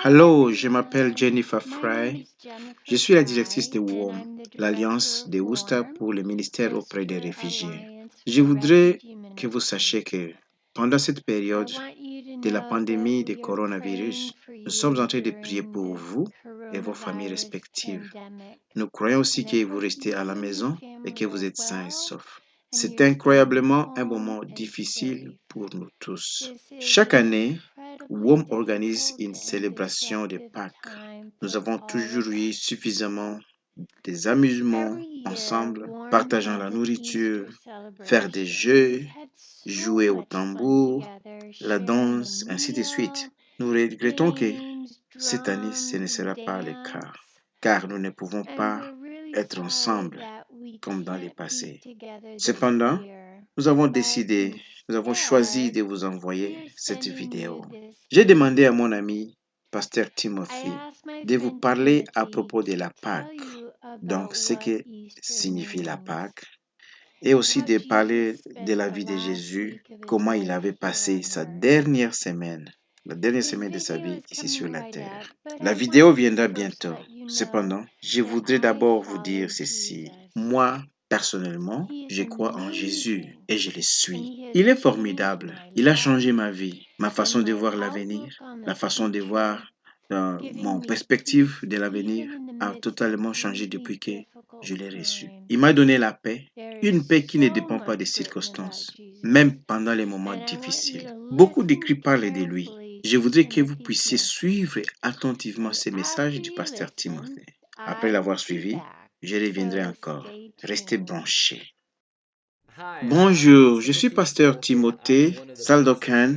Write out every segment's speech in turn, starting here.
Hello, je m'appelle Jennifer Fry. Je suis la directrice de WOM, l'Alliance des Worcester pour le ministère auprès des réfugiés. Je voudrais que vous sachiez que pendant cette période de la pandémie du coronavirus, nous sommes en train de prier pour vous et vos familles respectives. Nous croyons aussi que vous restez à la maison et que vous êtes sains et saufs. C'est incroyablement un moment difficile pour nous tous. Chaque année, WOM organise une célébration de Pâques. Nous avons toujours eu suffisamment des amusements ensemble, partageant la nourriture, faire des jeux, jouer au tambour, la danse, ainsi de suite. Nous regrettons que cette année, ce ne sera pas le cas, car nous ne pouvons pas être ensemble comme dans le passé. Cependant, nous avons choisi de vous envoyer cette vidéo. J'ai demandé à mon ami, Pasteur Timothy, de vous parler à propos de la Pâque, donc ce que signifie la Pâque, et aussi de parler de la vie de Jésus, comment il avait passé la dernière semaine de sa vie ici sur la terre. La vidéo viendra bientôt. Cependant, je voudrais d'abord vous dire ceci. Moi, personnellement, je crois en Jésus et je le suis. Il est formidable. Il a changé ma vie, ma façon de voir l'avenir, la façon de voir mon perspective de l'avenir a totalement changé depuis que je l'ai reçu. Il m'a donné la paix, une paix qui ne dépend pas des circonstances, même pendant les moments difficiles. Beaucoup d'écrits parlent de lui. Je voudrais que vous puissiez suivre attentivement ces messages du pasteur Timothée. Après l'avoir suivi, je reviendrai encore. Restez branchés. Bonjour, je suis pasteur Timothée Saldokan,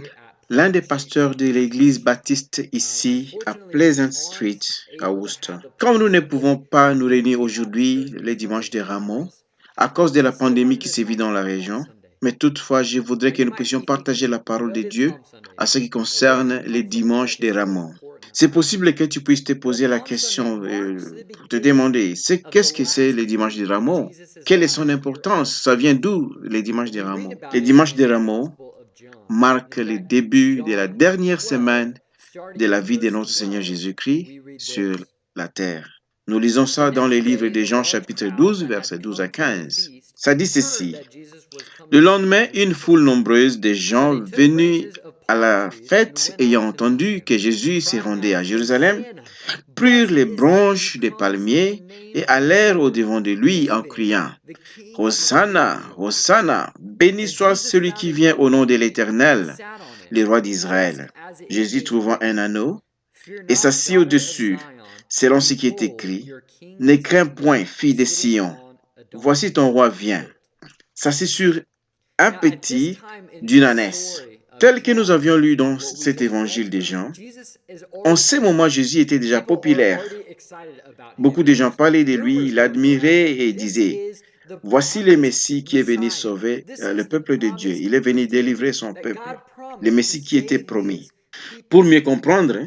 l'un des pasteurs de l'église baptiste ici à Pleasant Street à Worcester. Comme nous ne pouvons pas nous réunir aujourd'hui, les dimanches de Rameaux, à cause de la pandémie qui sévit dans la région, mais toutefois, je voudrais que nous puissions partager la parole de Dieu à ce qui concerne les dimanches de Rameaux. C'est possible que tu puisses te poser la question pour te demander, qu'est-ce que c'est les dimanches de Rameaux? Quelle est son importance? Ça vient d'où les dimanches de Rameaux? Les dimanches de Rameaux marquent le début de la dernière semaine de la vie de notre Seigneur Jésus-Christ sur la terre. Nous lisons ça dans les livres de Jean chapitre 12, versets 12 à 15. Ça dit ceci. Le lendemain, une foule nombreuse de gens venus à la fête ayant entendu que Jésus se rendait à Jérusalem, prirent les branches des palmiers et allèrent au-devant de lui en criant « Hosanna, Hosanna, béni soit celui qui vient au nom de l'Éternel, le roi d'Israël. » Jésus trouva un anneau et s'assit au-dessus, selon ce qui est écrit « Ne crains point, fille de Sion, voici ton roi vient. » S'assit sur un petit d'une ânesse. Tel que nous avions lu dans cet évangile de Jean, en ce moment, Jésus était déjà populaire. Beaucoup de gens parlaient de lui, l'admiraient et disaient « Voici le Messie qui est venu sauver le peuple de Dieu. Il est venu délivrer son peuple. Le Messie qui était promis. » Pour mieux comprendre,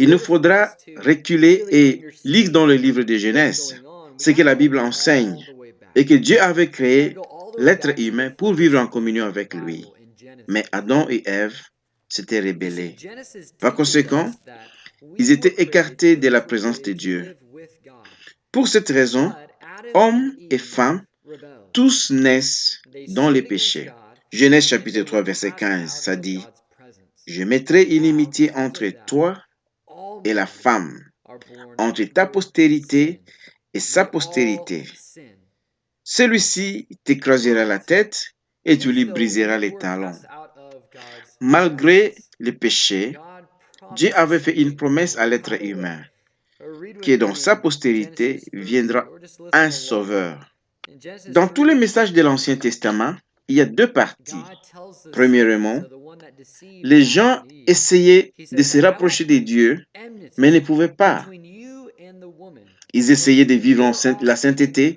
il nous faudra reculer et lire dans le livre de Genèse ce que la Bible enseigne et que Dieu avait créé l'être humain pour vivre en communion avec lui. Mais Adam et Ève s'étaient rebellés. Par conséquent, ils étaient écartés de la présence de Dieu. Pour cette raison, hommes et femmes, tous naissent dans les péchés. Genèse chapitre 3, verset 15, ça dit « Je mettrai inimitié entre toi et la femme, entre ta postérité et sa postérité. Celui-ci t'écrasera la tête et tu lui briseras les talons. » Malgré le péché, Dieu avait fait une promesse à l'être humain, que dans sa postérité viendra un sauveur. Dans tous les messages de l'Ancien Testament, il y a deux parties. Premièrement, les gens essayaient de se rapprocher de Dieu, mais ne pouvaient pas. Ils essayaient de vivre en la sainteté,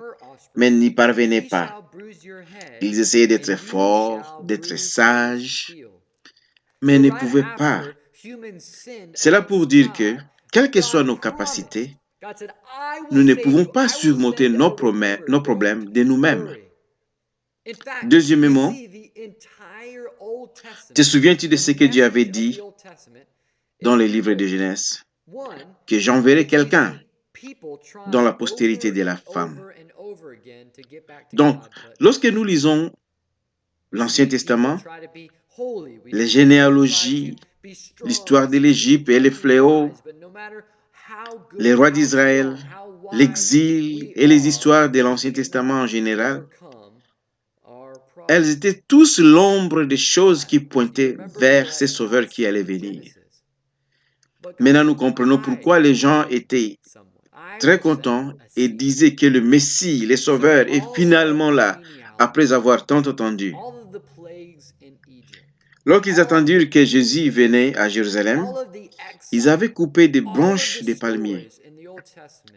mais n'y parvenaient pas. Ils essayaient d'être forts, d'être sages, mais ne pouvaient pas. C'est là pour dire que, quelles que soient nos capacités, nous ne pouvons pas surmonter nos problèmes de nous-mêmes. Deuxièmement, te souviens-tu de ce que Dieu avait dit dans les livres de Genèse? que j'enverrai quelqu'un dans la postérité de la femme. Donc, lorsque nous lisons l'Ancien Testament, les généalogies, l'histoire de l'Égypte et les fléaux, les rois d'Israël, l'exil et les histoires de l'Ancien Testament en général, elles étaient tous l'ombre des choses qui pointaient vers ces sauveurs qui allaient venir. Maintenant, nous comprenons pourquoi les gens étaient très contents et disaient que le Messie, le Sauveur, est finalement là, après avoir tant attendu. Lorsqu'ils attendirent que Jésus venait à Jérusalem, ils avaient coupé des branches de palmiers,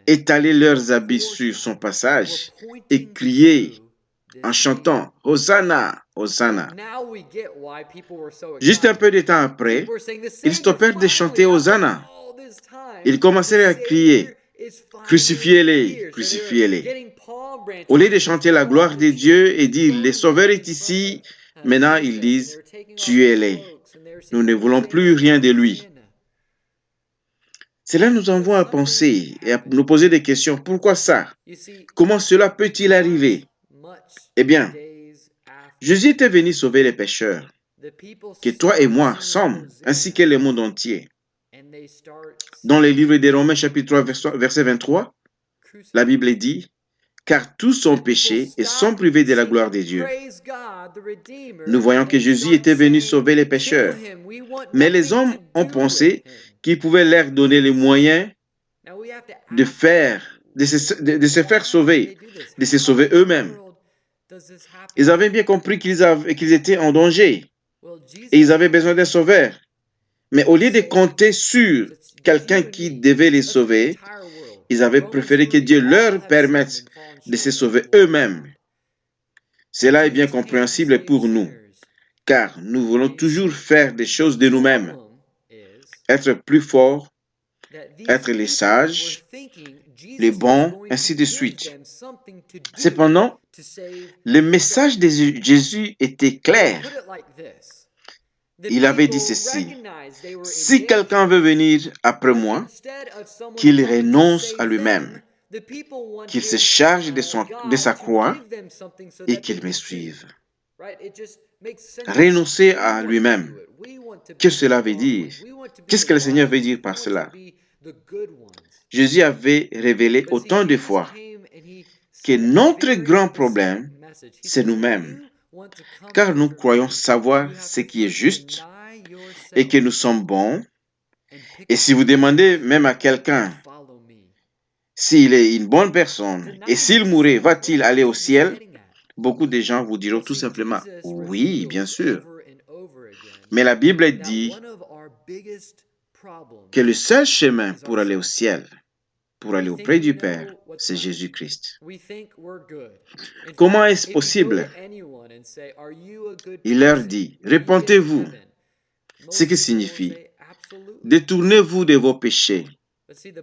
étalé leurs habits sur son passage et crié en chantant « Hosanna, Hosanna ». Juste un peu de temps après, ils stoppèrent de chanter « Hosanna ». Ils commencèrent à crier « Crucifiez-les, crucifiez-les ». Au lieu de chanter la gloire de Dieu et dire « Le Sauveur est ici », maintenant ils disent « Tuez-les, nous ne voulons plus rien de lui ». Cela nous envoie à penser et à nous poser des questions. Pourquoi ça? Comment cela peut-il arriver? Eh bien, Jésus était venu sauver les pécheurs, que toi et moi sommes, ainsi que le monde entier. Dans le livre des Romains, chapitre 3, verset 23, la Bible dit « Car tous ont péché et sont privés de la gloire de Dieu. » Nous voyons que Jésus était venu sauver les pécheurs. Mais les hommes ont pensé qu'ils pouvaient leur donner les moyens de se faire sauver, de se sauver eux-mêmes. Ils avaient bien compris qu'ils étaient en danger et ils avaient besoin d'un sauveur. Mais au lieu de compter sur quelqu'un qui devait les sauver, ils avaient préféré que Dieu leur permette de se sauver eux-mêmes. Cela est bien compréhensible pour nous, car nous voulons toujours faire des choses de nous-mêmes, être plus forts, être les sages, les bons, ainsi de suite. Cependant, le message de Jésus était clair. Il avait dit ceci: si quelqu'un veut venir après moi, qu'il renonce à lui-même, qu'il se charge de sa croix et qu'il me suive. Renoncer à lui-même. Qu'est-ce que cela veut dire? Qu'est-ce que le Seigneur veut dire par cela? Jésus avait révélé autant de fois que notre grand problème, c'est nous-mêmes, car nous croyons savoir ce qui est juste et que nous sommes bons. Et si vous demandez même à quelqu'un s'il est une bonne personne et s'il mourait, va-t-il aller au ciel? Beaucoup de gens vous diront tout simplement « oui, bien sûr ». Mais la Bible dit que le seul chemin pour aller au ciel, pour aller auprès du Père, c'est Jésus-Christ. Comment est-ce possible? Il leur dit, répentez-vous. Ce qui signifie, détournez-vous de vos péchés.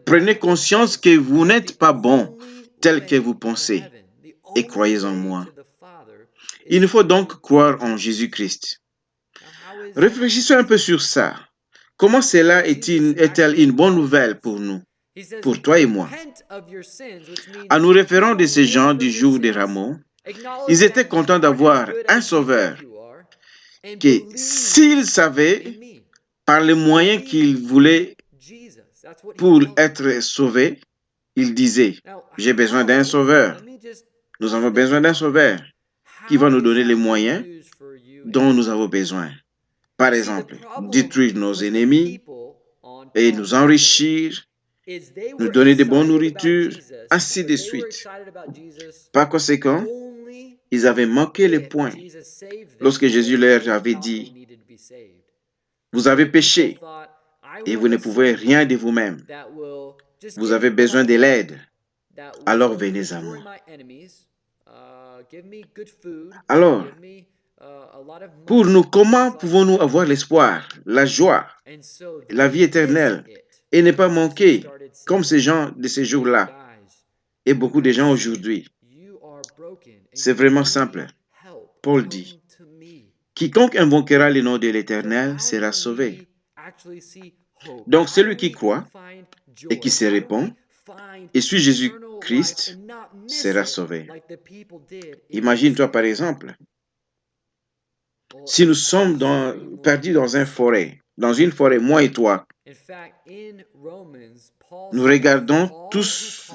Prenez conscience que vous n'êtes pas bon tel que vous pensez et croyez en moi. Il nous faut donc croire en Jésus-Christ. Réfléchissons un peu sur ça. Comment cela est-elle une bonne nouvelle pour nous, pour toi et moi? En nous référant de ces gens du jour des rameaux, ils étaient contents d'avoir un sauveur que s'ils savaient, par les moyens qu'ils voulaient pour être sauvés, ils disaient, j'ai besoin d'un sauveur. Nous avons besoin d'un sauveur qui va nous donner les moyens dont nous avons besoin. Par exemple, détruire nos ennemis et nous enrichir, nous donner de bonnes nourritures, ainsi de suite. Par conséquent, ils avaient manqué le point lorsque Jésus leur avait dit, vous avez péché et vous ne pouvez rien de vous-même. Vous avez besoin de l'aide. Alors venez à moi. Alors, pour nous, comment pouvons-nous avoir l'espoir, la joie, la vie éternelle et ne pas manquer comme ces gens de ces jours-là et beaucoup de gens aujourd'hui? C'est vraiment simple. Paul dit, quiconque invoquera le nom de l'Éternel sera sauvé. Donc celui qui croit et qui se répand et suit Jésus-Christ sera sauvé. Imagine-toi par exemple, si nous sommes perdus dans une forêt, moi et toi, nous regardons tous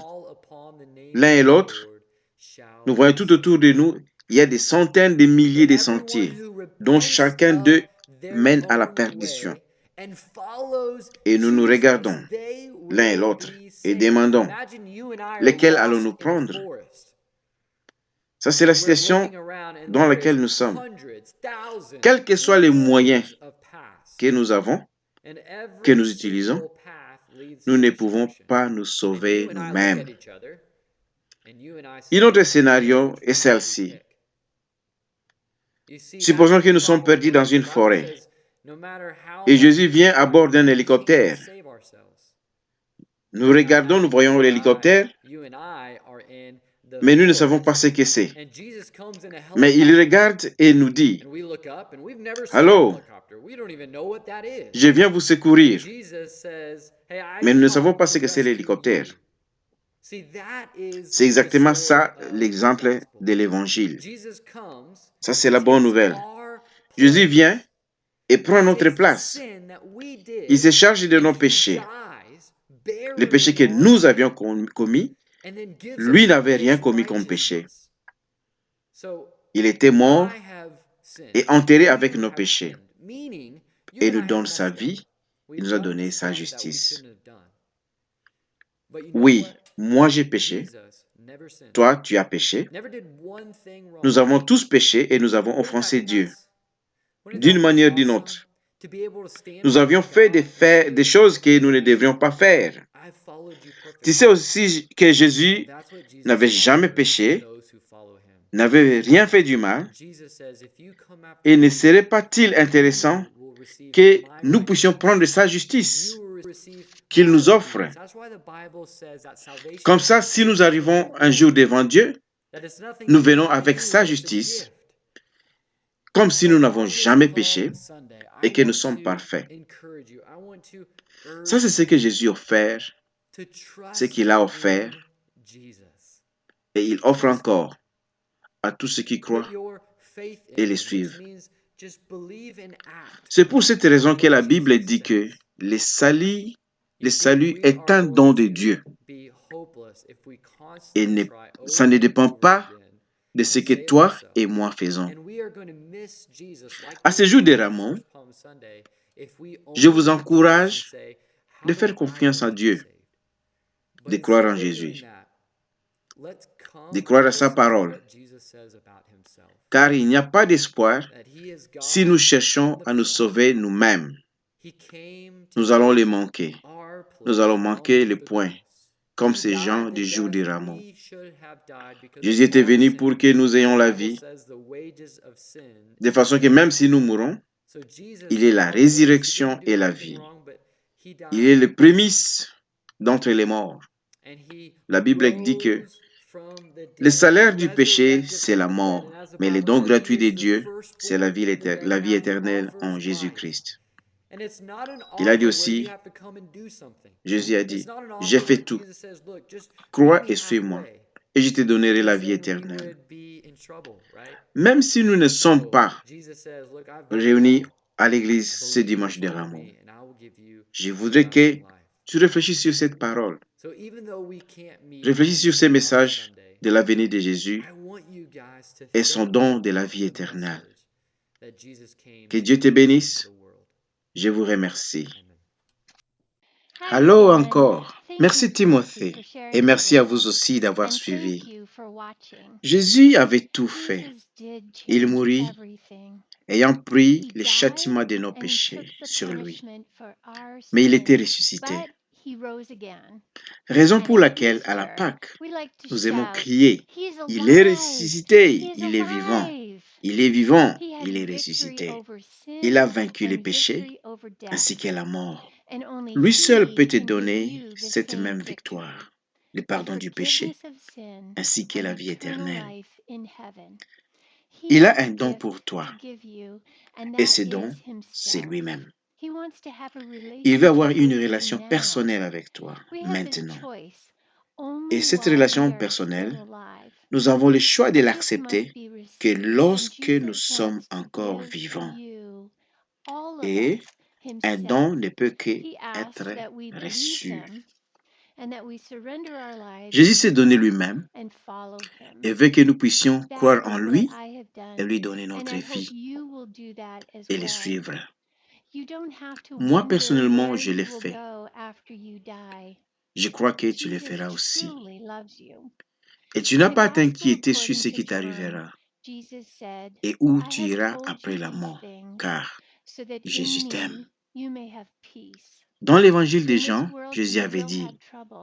l'un et l'autre, nous voyons tout autour de nous, il y a des centaines de milliers de sentiers, dont chacun d'eux mène à la perdition. Et nous nous regardons l'un et l'autre et demandons, lesquels allons-nous prendre? Ça, c'est la situation dans laquelle nous sommes. Quels que soient les moyens que nous avons, que nous utilisons, nous ne pouvons pas nous sauver nous-mêmes. Un autre scénario est celle-ci. Supposons que nous sommes perdus dans une forêt et Jésus vient à bord d'un hélicoptère. Nous regardons, nous voyons l'hélicoptère, mais nous ne savons pas ce que c'est. Mais il regarde et nous dit, « Allô, je viens vous secourir. » Mais nous ne savons pas ce que c'est l'hélicoptère. C'est exactement ça l'exemple de l'évangile. Ça, c'est la bonne nouvelle. Jésus vient et prend notre place. Il se charge de nos péchés. Les péchés que nous avions commis, lui n'avait rien commis comme péché. Il était mort et enterré avec nos péchés. Et nous donne sa vie, il nous a donné sa justice. Oui, moi j'ai péché, toi tu as péché. Nous avons tous péché et nous avons offensé Dieu, d'une manière ou d'une autre. Nous avions fait des choses que nous ne devrions pas faire. Tu sais aussi que Jésus n'avait jamais péché, n'avait rien fait du mal, et ne serait pas-il intéressant que nous puissions prendre sa justice qu'il nous offre? Comme ça, si nous arrivons un jour devant Dieu, nous venons avec sa justice, comme si nous n'avons jamais péché et que nous sommes parfaits. Ça, c'est ce que Jésus a offert, ce qu'il a offert, et il offre encore à tous ceux qui croient et les suivent. C'est pour cette raison que la Bible dit que le salut est un don de Dieu. Et ça ne dépend pas de ce que toi et moi faisons. À ce jour de Ramon, je vous encourage de faire confiance en Dieu, de croire en Jésus, de croire à sa parole, car il n'y a pas d'espoir si nous cherchons à nous sauver nous-mêmes. Nous allons les manquer. Nous allons manquer le point, comme ces gens du jour du Ramon. Jésus était venu pour que nous ayons la vie, de façon que même si nous mourons, il est la résurrection et la vie. Il est le prémisse d'entre les morts. La Bible dit que le salaire du péché, c'est la mort, mais le don gratuit de Dieu, c'est la vie éternelle en Jésus-Christ. Il a dit aussi, Jésus a dit, « J'ai fait tout. Crois et suis-moi, et je te donnerai la vie éternelle. » Même si nous ne sommes pas réunis à l'église ce dimanche de Ramon, je voudrais que tu réfléchisses sur cette parole. Réfléchis sur ces messages de la venue de Jésus et son don de la vie éternelle. Que Dieu te bénisse. Je vous remercie. Allô encore. Merci Timothée. Et merci à vous aussi d'avoir suivi. Jésus avait tout fait. Il mourut, ayant pris le châtiment de nos péchés sur lui. Mais il était ressuscité. Raison pour laquelle, à la Pâque, nous aimons crier, « Il est ressuscité, il est vivant, il est vivant, il est ressuscité. Il a vaincu les péchés ainsi que la mort. » Lui seul peut te donner cette même victoire, le pardon du péché ainsi que la vie éternelle. Il a un don pour toi et ce don, c'est lui-même. Il veut avoir une relation personnelle avec toi maintenant. Et cette relation personnelle, nous avons le choix de l'accepter que lorsque nous sommes encore vivants. Et un don ne peut qu'être reçu. Jésus s'est donné lui-même et veut que nous puissions croire en lui et lui donner notre vie et le suivre. Moi, personnellement, je l'ai fait. Je crois que tu le feras aussi. Et tu n'as pas à t'inquiéter sur ce qui t'arrivera et où tu iras après la mort, car Jésus t'aime. Dans l'évangile de Jean, Jésus avait dit,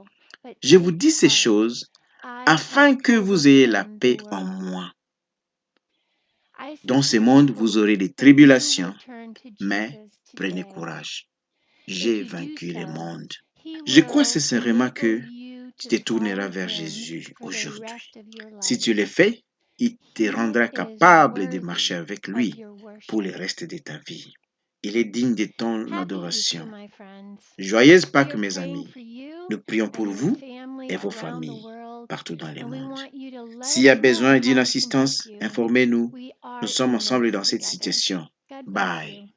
« Je vous dis ces choses afin que vous ayez la paix en moi. Dans ce monde, vous aurez des tribulations, mais prenez courage. J'ai vaincu le monde. » Je crois sincèrement que tu te tourneras vers Jésus aujourd'hui. Si tu le fais, il te rendra capable de marcher avec lui pour le reste de ta vie. Il est digne de ton adoration. Joyeuse Pâques, mes amis. Nous prions pour vous et vos familles partout dans le monde. S'il y a besoin d'une assistance, informez-nous. Nous sommes ensemble dans cette situation. Bye.